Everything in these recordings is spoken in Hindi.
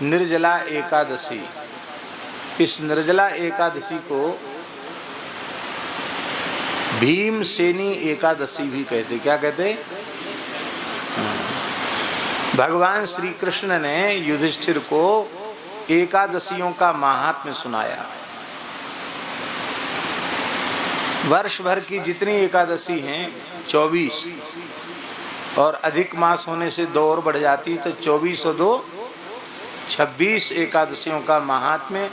निर्जला एकादशी। इस निर्जला एकादशी को भीमसेनी एकादशी भी कहते। क्या कहते? भगवान श्री कृष्ण ने युधिष्ठिर को एकादशियों का महात्म्य सुनाया। वर्ष भर की जितनी एकादशी हैं 24, और अधिक मास होने से 2 और बढ़ जाती, तो 24 और 2 26 एकादशियों का महात्म्य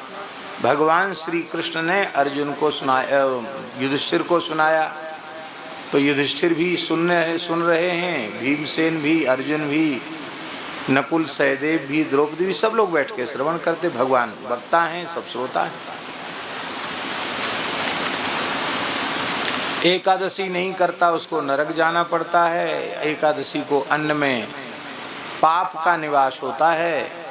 भगवान श्री कृष्ण ने अर्जुन को सुनाया, युधिष्ठिर को सुनाया। तो युधिष्ठिर भी सुन रहे हैं, भीमसेन भी, अर्जुन भी, नकुल सहदेव भी, द्रौपदी भी, सब लोग बैठ के श्रवण करते। भगवान वक्ता हैं, सब श्रोता हैं। एकादशी नहीं करता उसको नरक जाना पड़ता है। एकादशी को अन्न में पाप का निवास होता है।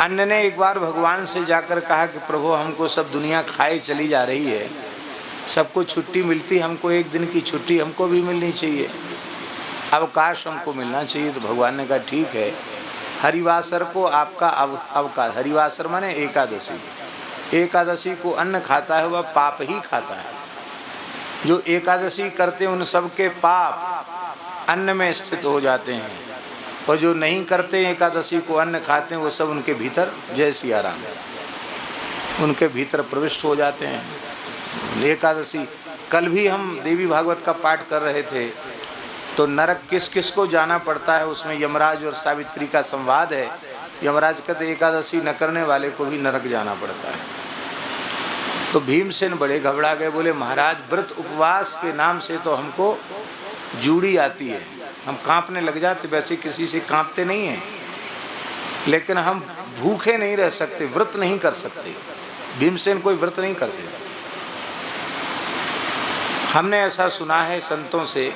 अन्न ने एक बार भगवान से जाकर कहा कि प्रभु हमको सब दुनिया खाए चली जा रही है, सबको छुट्टी मिलती, हमको एक दिन की छुट्टी हमको भी मिलनी चाहिए, अवकाश हमको मिलना चाहिए। तो भगवान ने कहा ठीक है, हरिवासर को आपका अवकाश। हरिवासर माने एकादशी। एकादशी को अन्न खाता है वह पाप ही खाता है। जो एकादशी करते हैं उन सब के पाप अन्न में स्थित हो जाते हैं, और जो नहीं करते एकादशी को अन्न खाते हैं वो सब उनके भीतर, जय सिया राम, उनके भीतर प्रविष्ट हो जाते हैं। एकादशी कल भी हम देवी भागवत का पाठ कर रहे थे, तो नरक किस किस को जाना पड़ता है, उसमें यमराज और सावित्री का संवाद है। यमराज कहते एकादशी न करने वाले को भी नरक जाना पड़ता है। तो भीमसेन बड़े घबरा गए, बोले महाराज व्रत उपवास के नाम से तो हमको जूड़ी आती है, हम कांपने लग जाते। वैसे किसी से कांपते नहीं हैं, लेकिन हम भूखे नहीं रह सकते, व्रत नहीं कर सकते। भीमसेन कोई व्रत नहीं करते। हमने ऐसा सुना है संतों से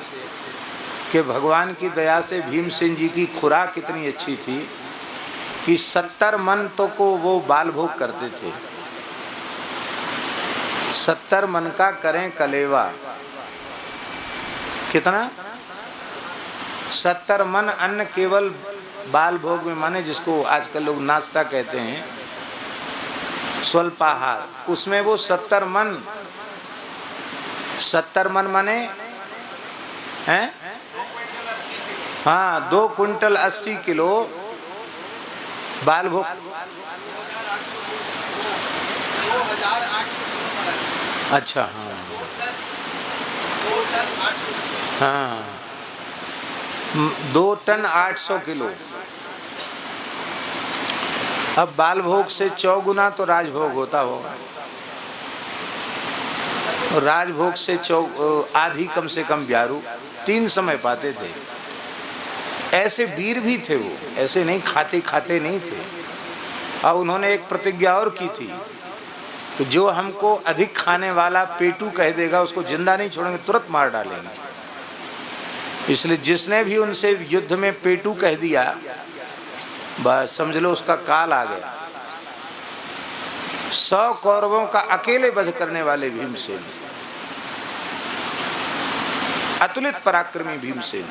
कि भगवान की दया से भीमसेन जी की खुराक इतनी अच्छी थी कि 70 मन तो को वो बाल भोग करते थे। 70 मन का करें कलेवा। कितना? 70 मन अन्न केवल बाल भोग में, माने जिसको आजकल लोग नाश्ता कहते हैं, स्वल्पाहार, उसमें वो 70 मन माने हैं, हाँ, 2 कुंटल 80 किलो बाल भोग। अच्छा, हाँ, 2 टन 800 किलो। अब बाल भोग से 4 गुना तो राजभोग होता होगा, और राजभोग से आधी कम से कम ब्यारू 3 समय पाते थे। ऐसे वीर भी थे वो, ऐसे नहीं खाते नहीं थे। और उन्होंने एक प्रतिज्ञा और की थी कि जो हमको अधिक खाने वाला पेटू कह देगा उसको जिंदा नहीं छोड़ेंगे, तुरंत मार डालेंगे। इसलिए जिसने भी उनसे युद्ध में पेटू कह दिया, बस समझ लो उसका काल आ गया। 100 कौरवों का अकेले वध करने वाले भीमसेन, अतुलित पराक्रमी भीमसेन।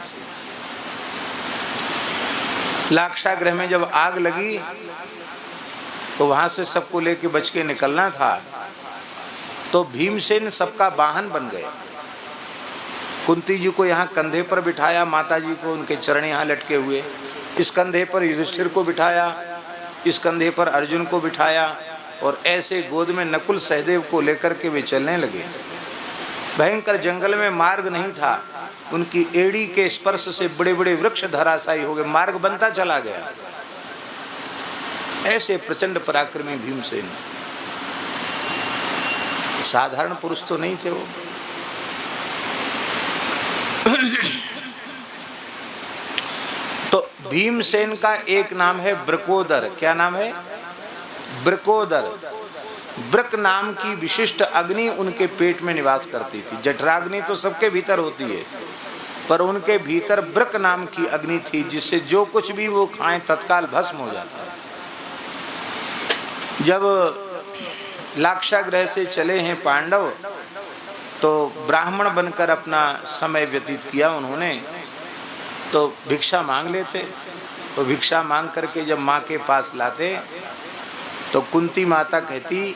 लाक्षागृह में जब आग लगी तो वहां से सबको लेके बच के निकलना था, तो भीमसेन सबका वाहन बन गए। कुंती जी को यहाँ कंधे पर बिठाया, माता जी को उनके चरण यहाँ लटके हुए, इस कंधे पर युधिष्ठिर को बिठाया, इस कंधे पर अर्जुन को बिठाया, और ऐसे गोद में नकुल सहदेव को लेकर के वे चलने लगे। भयंकर जंगल में मार्ग नहीं था, उनकी एड़ी के स्पर्श से बड़े बड़े वृक्ष धराशायी हो गए, मार्ग बनता चला गया। ऐसे प्रचंड पराक्रमी भीमसेन, साधारण पुरुष तो नहीं थे वो। तो भीमसेन का एक नाम है वृकोदर। क्या नाम है? वृकोदर। वृक नाम की विशिष्ट अग्नि उनके पेट में निवास करती थी। जठराग्नि तो सबके भीतर होती है, पर उनके भीतर वृक नाम की अग्नि थी, जिससे जो कुछ भी वो खाएं तत्काल भस्म हो जाता है। जब लाक्षागृह से चले हैं पांडव, तो ब्राह्मण बनकर अपना समय व्यतीत किया उन्होंने। तो भिक्षा मांग लेते, तो भिक्षा मांग करके जब माँ के पास लाते तो कुंती माता कहती,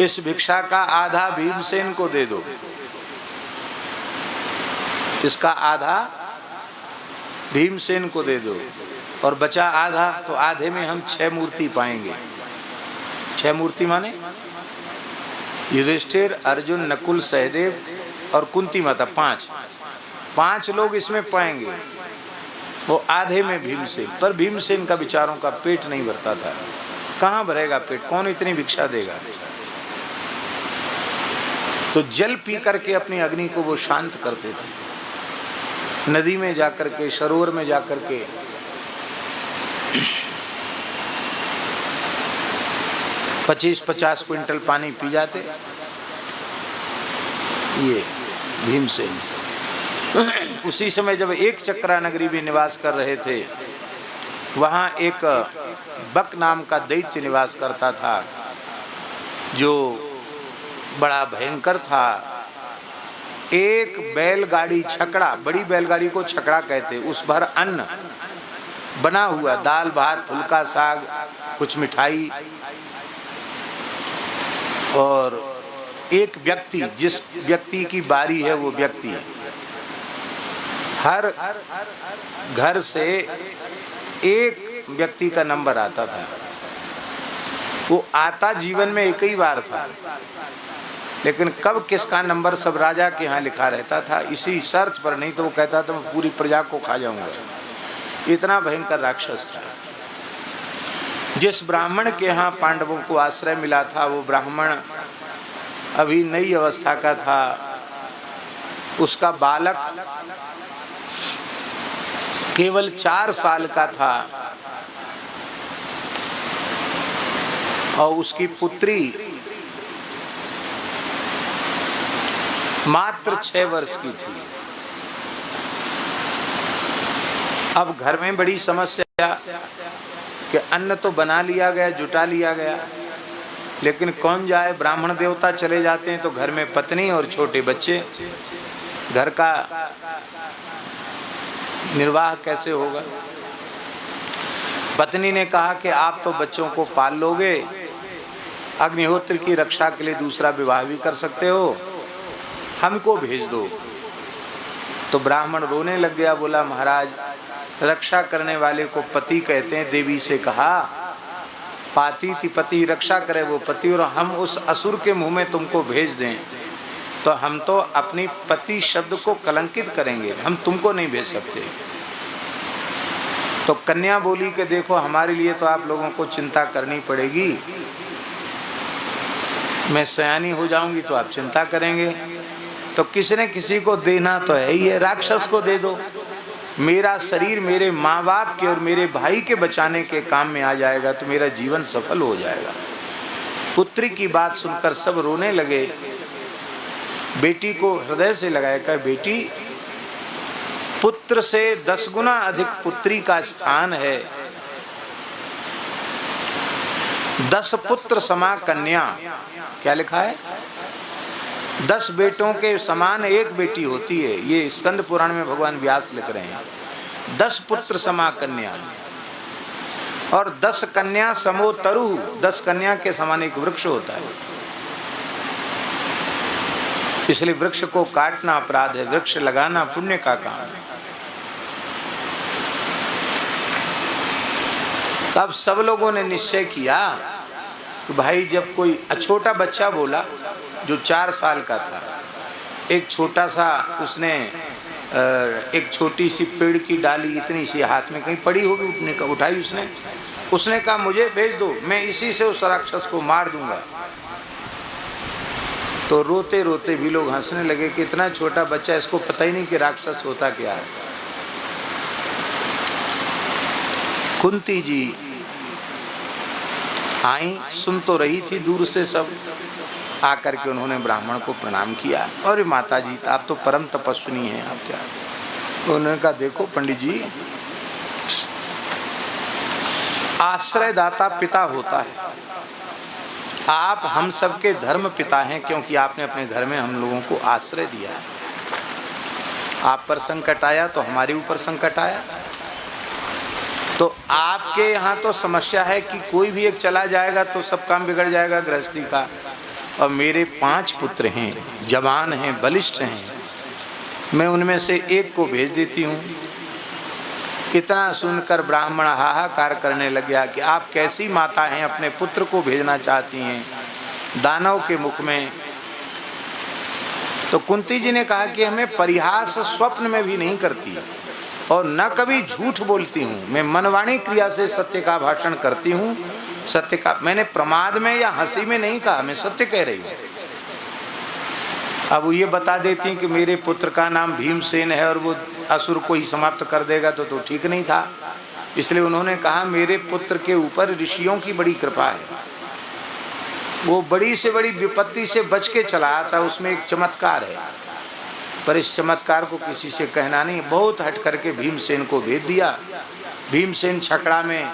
इस भिक्षा का आधा भीमसेन को दे दो, इसका आधा भीमसेन को दे दो, और बचा आधा तो आधे में हम 6 मूर्ति पाएंगे। 6 मूर्ति माने युधिष्ठिर, अर्जुन, नकुल, सहदेव और कुंती माता, 5 लोग इसमें पाएंगे। वो आधे में भीमसेन। पर भीमसेन का विचारों का पेट नहीं भरता था। कहाँ भरेगा पेट, कौन इतनी भिक्षा देगा। तो जल पी करके अपनी अग्नि को वो शांत करते थे। नदी में जाकर के, सरोवर में जाकर के 50-50 क्विंटल पानी पी जाते। ये भीमसेन। उसी समय जब एक चक्रा नगरी में निवास कर रहे थे, वहाँ एक बक नाम का दैत्य निवास करता था, जो बड़ा भयंकर था। एक बैलगाड़ी, छकड़ा, बड़ी बैलगाड़ी को छकड़ा कहते, उस भर अन्न बना हुआ, दाल भात, फुल्का साग, कुछ मिठाई, और एक व्यक्ति, जिस व्यक्ति की बारी है वो व्यक्ति हर घर से एक व्यक्ति का नंबर आता था। वो आता जीवन में एक ही बार था, लेकिन कब किसका नंबर सब राजा के यहाँ लिखा रहता था, इसी शर्त पर, नहीं तो वो कहता था मैं पूरी प्रजा को खा जाऊंगा। इतना भयंकर राक्षस था। जिस ब्राह्मण के यहाँ पांडवों को आश्रय मिला था, वो ब्राह्मण अभी नई अवस्था का था। उसका बालक केवल 4 साल का था, और उसकी पुत्री मात्र 6 वर्ष की थी। अब घर में बड़ी समस्या कि अन्न तो बना लिया गया, जुटा लिया गया, लेकिन कौन जाए। ब्राह्मण देवता चले जाते हैं तो घर में पत्नी और छोटे बच्चे, घर का निर्वाह कैसे होगा। पत्नी ने कहा कि आप तो बच्चों को पाल लोगे, अग्निहोत्र की रक्षा के लिए दूसरा विवाह भी कर सकते हो, हमको भेज दो। तो ब्राह्मण रोने लग गया, बोला महाराज, रक्षा करने वाले को पति कहते हैं। देवी से कहा, पाती थी पति, रक्षा करे वो पति, और हम उस असुर के मुंह में तुमको भेज दें तो हम तो अपनी पति शब्द को कलंकित करेंगे, हम तुमको नहीं भेज सकते। तो कन्या बोली कि देखो, हमारे लिए तो आप लोगों को चिंता करनी पड़ेगी, मैं सयानी हो जाऊंगी तो आप चिंता करेंगे, तो किसी न किसी को देना तो है ही है, राक्षस को दे दो। मेरा शरीर मेरे माँ बाप के और मेरे भाई के बचाने के काम में आ जाएगा तो मेरा जीवन सफल हो जाएगा। पुत्री की बात सुनकर सब रोने लगे। बेटी को हृदय से लगाया, कहा बेटी, पुत्र से 10 गुना अधिक पुत्री का स्थान है। 10 पुत्र समा कन्या, क्या लिखा है? 10 बेटों के समान एक बेटी होती है। ये स्कंद पुराण में भगवान व्यास लिख रहे हैं। 10 पुत्र समा कन्या, और 10 कन्या समो तरु, 10 कन्या के समान एक वृक्ष होता है। इसलिए वृक्ष को काटना अपराध है, वृक्ष लगाना पुण्य का काम है। तब सब लोगों ने निश्चय किया कि भाई, जब कोई छोटा बच्चा बोला जो 4 साल का था, एक छोटा सा, उसने एक छोटी सी पेड़ की डाली इतनी सी हाथ में कहीं पड़ी होगी, उठाई उसने कहा मुझे भेज दो, मैं इसी से उस राक्षस को मार दूंगा। तो रोते रोते भी लोग हंसने लगे कि इतना छोटा बच्चा, इसको पता ही नहीं कि राक्षस होता क्या है। कुंती जी आई, सुन तो रही थी दूर से, सब आकर के उन्होंने ब्राह्मण को प्रणाम किया। और माता जी, आप तो परम तपस्विनी हैं, आप क्या? तो उन्होंने कहा देखो पंडित जी, आश्रयदाता पिता होता है। आप हम सबके धर्म पिता हैं, क्योंकि आपने अपने घर में हम लोगों को आश्रय दिया है। आप पर संकट आया तो हमारे ऊपर संकट आया, तो आपके यहाँ तो समस्या है कि कोई भी एक चला जाएगा तो सब काम बिगड़ जाएगा गृहस्थी का, और मेरे 5 पुत्र हैं, जवान हैं, बलिष्ठ हैं, मैं उनमें से एक को भेज देती हूँ। इतना सुनकर ब्राह्मण हाहाकार करने लग गया कि आप कैसी माता हैं, अपने पुत्र को भेजना चाहती हैं दानव के मुख में। तो कुंती जी ने कहा कि हमें परिहास स्वप्न में भी नहीं करती और न कभी झूठ बोलती हूँ, मैं मनवाणी क्रिया से सत्य का भाषण करती हूँ। सत्य का मैंने प्रमाद में या हंसी में नहीं कहा, मैं सत्य कह रही हूँ। अब वो ये बता देती हैं कि मेरे पुत्र का नाम भीमसेन है और वो असुर को ही समाप्त कर देगा तो ठीक नहीं था। इसलिए उन्होंने कहा मेरे पुत्र के ऊपर ऋषियों की बड़ी कृपा है, वो बड़ी से बड़ी विपत्ति से बच के चला आता, उसमें एक चमत्कार है, पर इस चमत्कार को किसी से कहना नहीं। बहुत हट करके भीमसेन को भेज दिया। भीमसेन छकड़ा में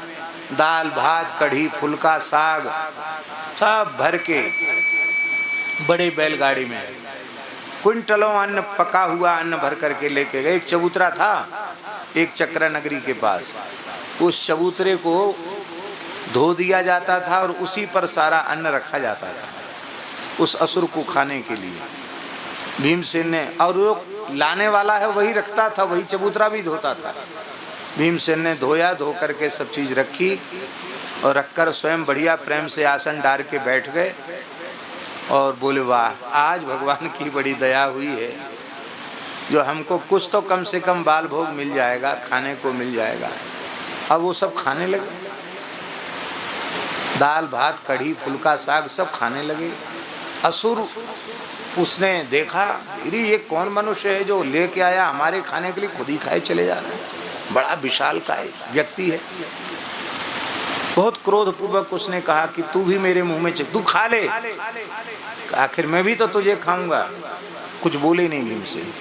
दाल भात कढ़ी फुल्का साग सब भर के बड़े बैलगाड़ी में क्विंटलों अन्न, पका हुआ अन्न भर करके लेके गए। एक चबूतरा था एक चक्रा नगरी के पास, उस चबूतरे को धो दिया जाता था और उसी पर सारा अन्न रखा जाता था उस असुर को खाने के लिए। भीमसेन ने, और वो लाने वाला है वही रखता था, वही चबूतरा भी धोता था। भीमसेन ने धोया, धो करके सब चीज़ रखी और रखकर स्वयं बढ़िया प्रेम से आसन डाल के बैठ गए और बोले वाह, आज भगवान की बड़ी दया हुई है जो हमको कुछ तो कम से कम बाल भोग मिल जाएगा, खाने को मिल जाएगा। अब वो सब खाने लगे, दाल भात कढ़ी फुल्का साग सब खाने लगे। असुर उसने देखा, अरे ये कौन मनुष्य है जो लेके आया हमारे खाने के लिए, खुद ही खाए चले जा रहा है, बड़ा विशालकाय व्यक्ति है। बहुत क्रोधपूर्वक उसने कहा कि तू भी मेरे मुंह में तू खा ले, आखिर मैं भी तो तुझे खाऊंगा। कुछ बोले नहीं भीमसेन।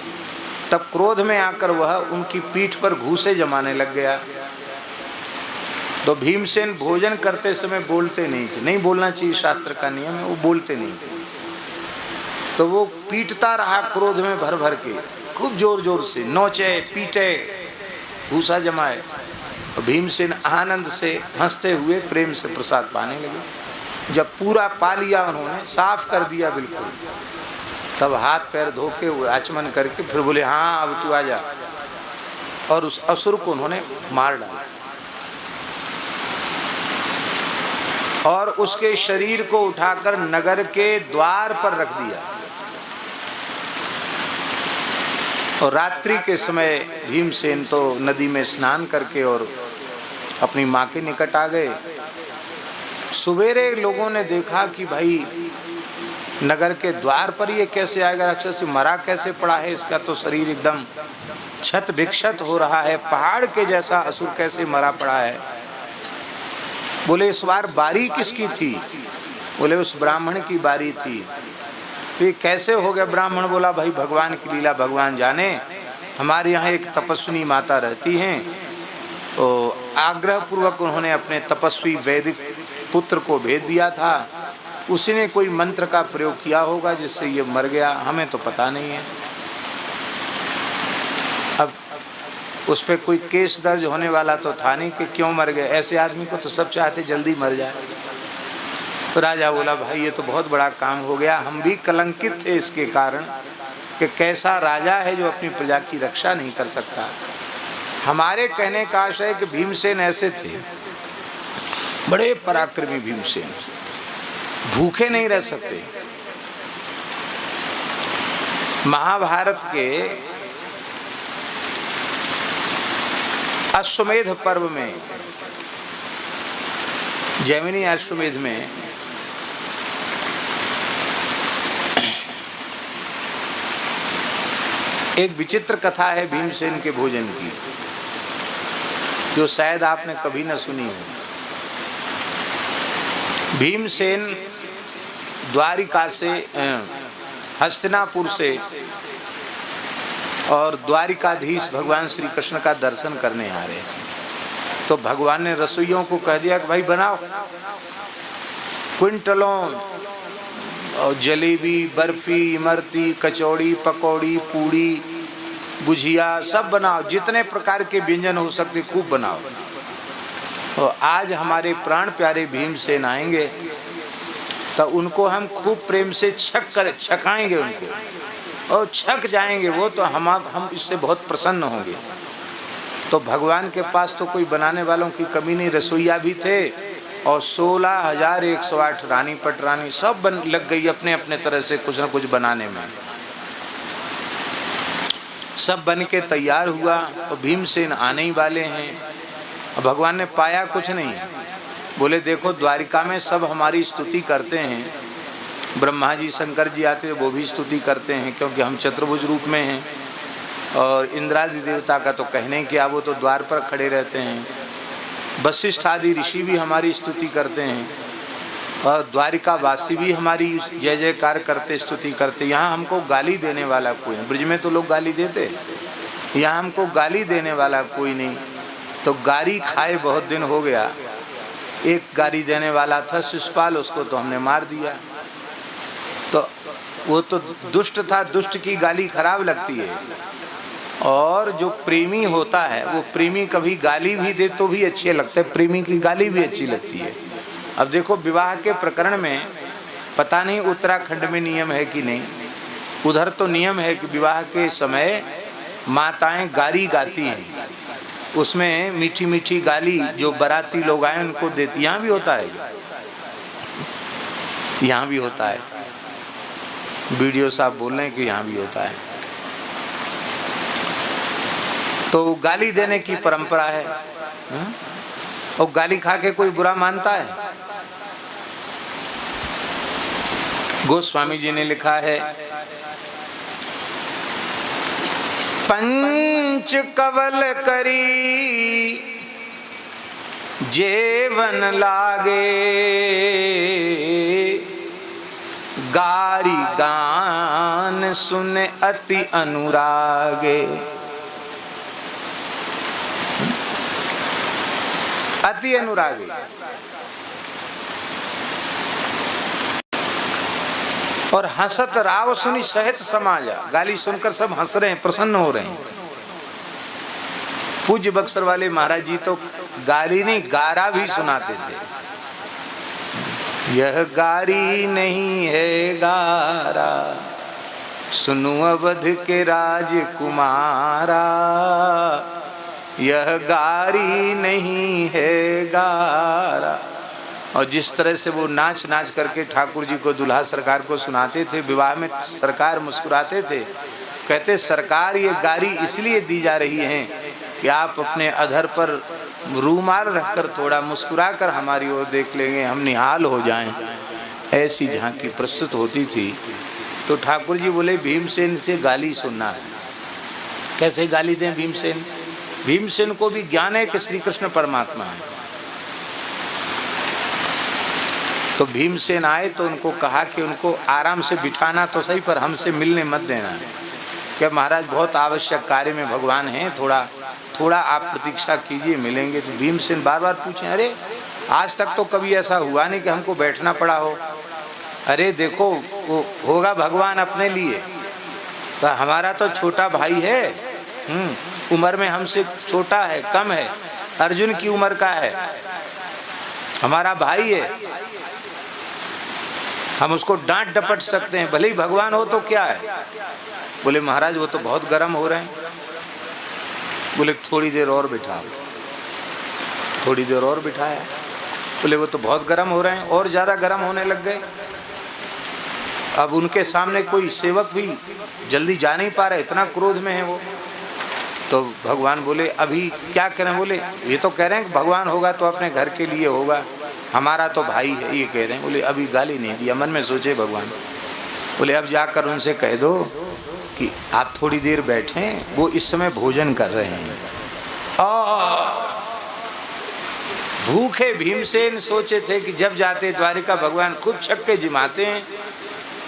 तब क्रोध में आकर वह उनकी पीठ पर घूंसे जमाने लग गया। तो भीमसेन भोजन करते समय बोलते नहीं थे, नहीं बोलना चाहिए, शास्त्र का नियम है, वो बोलते नहीं थे। तो वो पीटता रहा क्रोध में भर भर के, खूब जोर जोर से नोचे पीटे घूसा जमाए। भीमसेन आनंद से हंसते हुए प्रेम से प्रसाद पाने लगे। जब पूरा पा लिया उन्होंने, साफ कर दिया बिल्कुल, तब हाथ पैर धो के आचमन करके फिर बोले हाँ अब तू आ जा, और उस असुर को उन्होंने मार डाला और उसके शरीर को उठाकर नगर के द्वार पर रख दिया। और रात्रि के समय भीमसेन तो नदी में स्नान करके और अपनी माँ के निकट आ गए। सवेरे लोगों ने देखा कि भाई नगर के द्वार पर ये कैसे आएगा, राक्षस मरा कैसे पड़ा है, इसका तो शरीर एकदम क्षत विक्षत हो रहा है, पहाड़ के जैसा असुर कैसे मरा पड़ा है। बोले इस बार बारी किसकी थी? बोले उस ब्राह्मण की बारी थी। ये कैसे हो गया? ब्राह्मण बोला भाई भगवान की लीला भगवान जाने, हमारे यहाँ एक तपस्विनी माता रहती हैं, तो आग्रह पूर्वक उन्होंने अपने तपस्वी वैदिक पुत्र को भेज दिया था, उसी ने कोई मंत्र का प्रयोग किया होगा जिससे ये मर गया, हमें तो पता नहीं है। अब उस पर कोई केस दर्ज होने वाला तो था नहीं कि क्यों मर गए, ऐसे आदमी को तो सब चाहते जल्दी मर जाए। तो राजा बोला भाई ये तो बहुत बड़ा काम हो गया, हम भी कलंकित थे इसके कारण कि कैसा राजा है जो अपनी प्रजा की रक्षा नहीं कर सकता। हमारे कहने का आशय है कि भीमसेन ऐसे थे, बड़े पराक्रमी भीमसेन, भूखे नहीं रह सकते। महाभारत के अश्वमेध पर्व में, जैमिनी अश्वमेध में एक विचित्र कथा है भीमसेन के भोजन की, जो शायद आपने कभी न सुनी हो। भीमसेन द्वारिका से, हस्तिनापुर से और द्वारिकाधीश भगवान श्री कृष्ण का दर्शन करने आ रहे थे। तो भगवान ने रसोइयों को कह दिया कि भाई बनाओ, क्विंटलों और जलेबी बर्फी इमरती कचौड़ी पकौड़ी पूड़ी गुजिया सब बनाओ, जितने प्रकार के व्यंजन हो सकते खूब बनाओ। और आज हमारे प्राण प्यारे भीमसेन आएंगे तो उनको हम खूब प्रेम से छकाएंगे उनको, और छक जाएंगे वो तो हम इससे बहुत प्रसन्न होंगे। तो भगवान के पास तो कोई बनाने वालों की कमी नहीं, रसोईया भी थे और 16,108 रानी पटरानी सब लग गई अपने अपने तरह से कुछ न कुछ बनाने में। सब बन के तैयार हुआ और भीमसेन आने ही वाले हैं। और भगवान ने पाया कुछ नहीं, बोले देखो द्वारिका में सब हमारी स्तुति करते हैं, ब्रह्मा जी शंकर जी आते हैं वो भी स्तुति करते हैं क्योंकि हम चतुर्भुज रूप में हैं, और इंद्रादि देवता का तो कहने क्या, वो तो द्वार पर खड़े रहते हैं, वशिष्ठ आदि ऋषि भी हमारी स्तुति करते हैं, और द्वारिका वासी भी हमारी जय जयकार करते स्तुति करते। यहाँ हमको गाली देने वाला कोई नहीं, ब्रज में तो लोग गाली देते, यहाँ हमको गाली देने वाला कोई नहीं। तो गाली खाए बहुत दिन हो गया, एक गाली देने वाला था शिशुपाल, उसको तो हमने मार दिया। तो वो तो दुष्ट था, दुष्ट की गाली खराब लगती है, और जो प्रेमी होता है वो प्रेमी कभी गाली भी दे तो भी अच्छे लगते हैं, प्रेमी की गाली भी अच्छी लगती है। अब देखो विवाह के प्रकरण में पता नहीं उत्तराखंड में नियम है कि नहीं, उधर तो नियम है कि विवाह के समय माताएं गाली गाती हैं, उसमें मीठी मीठी गाली जो बाराती लोग आए उनको देती। यहाँ भी होता है, यहाँ भी होता है, वीडियो साहब बोल रहे हैं कि यहाँ भी होता है। तो गाली देने की परंपरा है, और गाली खा के कोई बुरा मानता है? गोस्वामी जी ने लिखा है, पंच कवल करी जेवन लागे, गारी गान सुने अति अनुरागे। अति अनुरागी, और हंसत राव सुनी सहित समाजा। गाली सुनकर सब हंस रहे हैं, प्रसन्न हो रहे हैं। पूज्य बक्सर वाले महाराज जी तो गाली नहीं गारा भी सुनाते थे। यह गारी नहीं है गारा, सुनु अवध के राजकुमारा, यह गारी नहीं है गारा। और जिस तरह से वो नाच नाच करके ठाकुर जी को, दुल्हा सरकार को सुनाते थे, विवाह में सरकार मुस्कुराते थे, कहते सरकार ये गारी इसलिए दी जा रही है कि आप अपने अधर पर रूमाल रखकर थोड़ा मुस्कुरा कर हमारी ओर देख लेंगे, हम निहाल हो जाएं। ऐसी झांकी प्रस्तुत होती थी। तो ठाकुर जी बोले भीमसेन से गाली सुनना है। कैसे गाली दें भीमसेन? भीमसेन को भी ज्ञान है कि श्री कृष्ण परमात्मा है। तो भीमसेन आए तो उनको कहा कि उनको आराम से बिठाना तो सही, पर हमसे मिलने मत देना। क्या महाराज बहुत आवश्यक कार्य में भगवान हैं, थोड़ा आप प्रतीक्षा कीजिए, मिलेंगे। तो भीमसेन बार बार पूछें, अरे आज तक तो कभी ऐसा हुआ नहीं कि हमको बैठना पड़ा हो। अरे देखो वो होगा भगवान अपने लिए, तो हमारा तो छोटा भाई है, उम्र में हमसे छोटा है, कम है, अर्जुन की उम्र का है, हमारा भाई है, हम उसको डांट डपट सकते हैं, भले ही भगवान हो तो क्या है। बोले महाराज वो तो बहुत गर्म हो रहे हैं। बोले थोड़ी देर और बिठाओ। थोड़ी देर और बिठाया। बोले वो तो बहुत गर्म हो रहे हैं, और ज़्यादा गर्म होने लग गए। अब उनके सामने कोई सेवक भी जल्दी जा नहीं पा रहे, इतना क्रोध में है वो। तो भगवान बोले अभी क्या करें? बोले ये तो कह रहे हैं कि भगवान होगा तो अपने घर के लिए होगा, हमारा तो भाई है, ये कह रहे हैं। बोले अभी गाली नहीं दिया, मन में सोचे भगवान। बोले अब जाकर उनसे कह दो कि आप थोड़ी देर बैठें, वो इस समय भोजन कर रहे हैं। भूखे भीमसेन सोचे थे कि जब जाते द्वारिका भगवान खूब छक्के जिमाते हैं,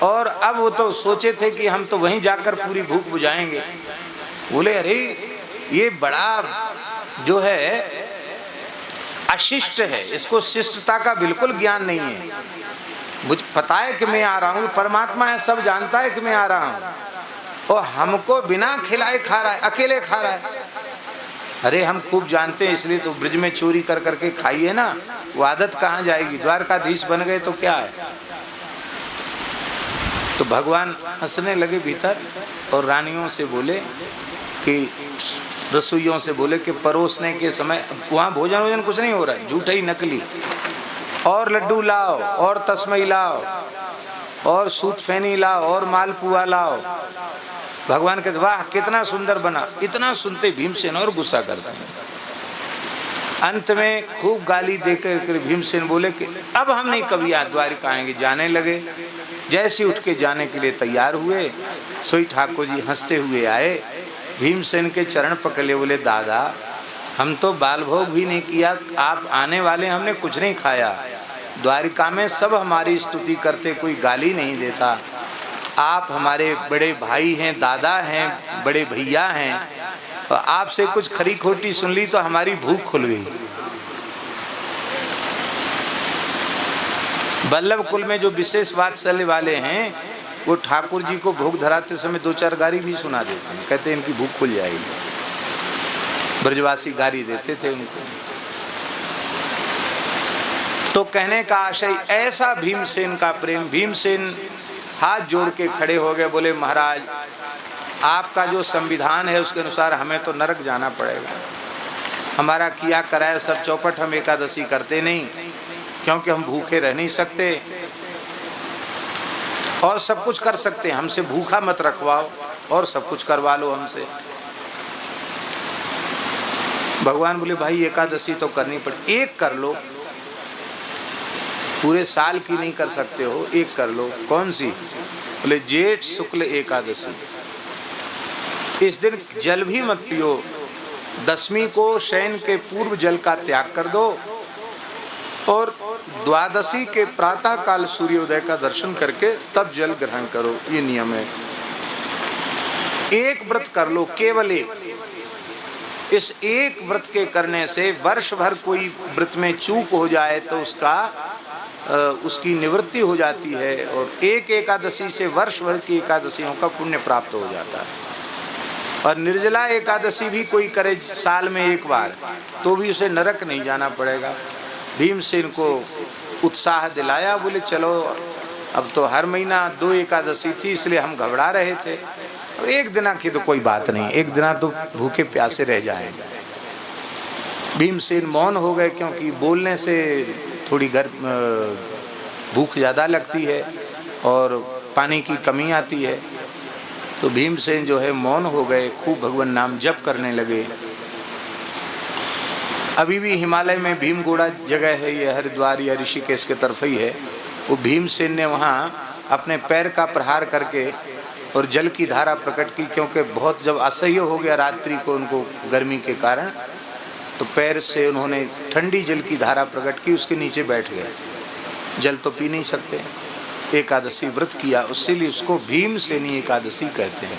और अब वो तो सोचे थे कि हम तो वहीं जाकर पूरी भूख बुझाएंगे। बोले अरे ये बड़ा जो है अशिष्ट है, इसको शिष्टता का बिल्कुल ज्ञान नहीं है। मुझे पता है कि मैं आ रहा हूँ, परमात्मा है, सब जानता है कि मैं आ रहा हूँ, और हमको बिना खिलाए खा रहा है, अकेले खा रहा है। अरे हम खूब जानते हैं, इसलिए तो ब्रिज में चोरी कर करके खाई है ना, वो आदत कहाँ जाएगी। द्वारकाधीश बन गए तो क्या है। तो भगवान हंसने लगे भीतर और रानियों से बोले कि रसोइयों से बोले कि परोसने के समय वहाँ भोजन वोजन कुछ नहीं हो रहा है, झूठा ही नकली, और लड्डू लाओ और तस्मई लाओ और सूत फैनी लाओ और मालपुआ लाओ। भगवान कहते वाह कितना सुंदर बना। इतना सुनते भीमसेन और गुस्सा करते हैं। अंत में खूब गाली देकर भीमसेन बोले कि अब हम नहीं कभी द्वारिका आएंगे। जाने लगे। जैसे उठ के जाने के लिए तैयार हुए, सोई ठाकुर जी हंसते हुए आए, भीमसेन के चरण पकड़ लिए, बोले दादा हम तो बाल भोग भी नहीं किया, आप आने वाले, हमने कुछ नहीं खाया। द्वारिका में सब हमारी स्तुति करते, कोई गाली नहीं देता। आप हमारे बड़े भाई हैं, दादा हैं, बड़े भैया हैं, तो आपसे कुछ खरी खोटी सुन ली तो हमारी भूख खुल गई। बल्लभ कुल में जो विशेष वात्सल्य वाले हैं वो ठाकुर जी को भोग धराते समय दो चार गारी भी सुना देते हैं, कहते हैं इनकी भूख खुल जाएगी। ब्रजवासी गारी देते थे उनको। तो कहने का आशय ऐसा भीमसेन का प्रेम। भीमसेन हाथ जोड़ के खड़े हो गए, बोले महाराज आपका जो संविधान है उसके अनुसार हमें तो नरक जाना पड़ेगा। हमारा किया कराया सब चौपट, हम एकादशी करते नहीं क्योंकि हम भूखे रह नहीं सकते और सब कुछ कर सकते हैं, हमसे भूखा मत रखवाओ और सब कुछ करवा लो हमसे। भगवान बोले भाई एकादशी तो करनी पड़े, एक कर लो, पूरे साल की नहीं कर सकते हो, एक कर लो। कौन सी? बोले जेठ शुक्ल एकादशी। इस दिन जल भी मत पियो, दशमी को शयन के पूर्व जल का त्याग कर दो और द्वादशी के प्रातः काल सूर्योदय का दर्शन करके तब जल ग्रहण करो, ये नियम है। एक व्रत कर लो, केवल एक। इस एक व्रत के करने से वर्ष भर कोई व्रत में चूक हो जाए तो उसकी निवृत्ति हो जाती है और एक एकादशी से वर्ष भर की एकादशियों का पुण्य प्राप्त हो जाता है। और निर्जला एकादशी भी कोई करे साल में एक बार तो भी उसे नरक नहीं जाना पड़ेगा। भीमसेन को उत्साह दिलाया, बोले चलो अब तो हर महीना 2 एकादशी थी इसलिए हम घबरा रहे थे, एक दिना की तो कोई बात नहीं, एक दिना तो भूखे प्यासे रह जाएंगे। भीमसेन मौन हो गए क्योंकि बोलने से थोड़ी भूख ज़्यादा लगती है और पानी की कमी आती है। तो भीमसेन जो है मौन हो गए, खूब भगवान नाम जप करने लगे। अभी भी हिमालय में भीमगोड़ा जगह है, ये हरिद्वार या ऋषिकेश के तरफ ही है। वो भीमसेन ने वहाँ अपने पैर का प्रहार करके और जल की धारा प्रकट की, क्योंकि बहुत जब असह्य हो गया रात्रि को उनको गर्मी के कारण, तो पैर से उन्होंने ठंडी जल की धारा प्रकट की, उसके नीचे बैठ गए। जल तो पी नहीं सकते, एकादशी व्रत किया, उससे लिए उसको भीमसेनी एकादशी कहते हैं।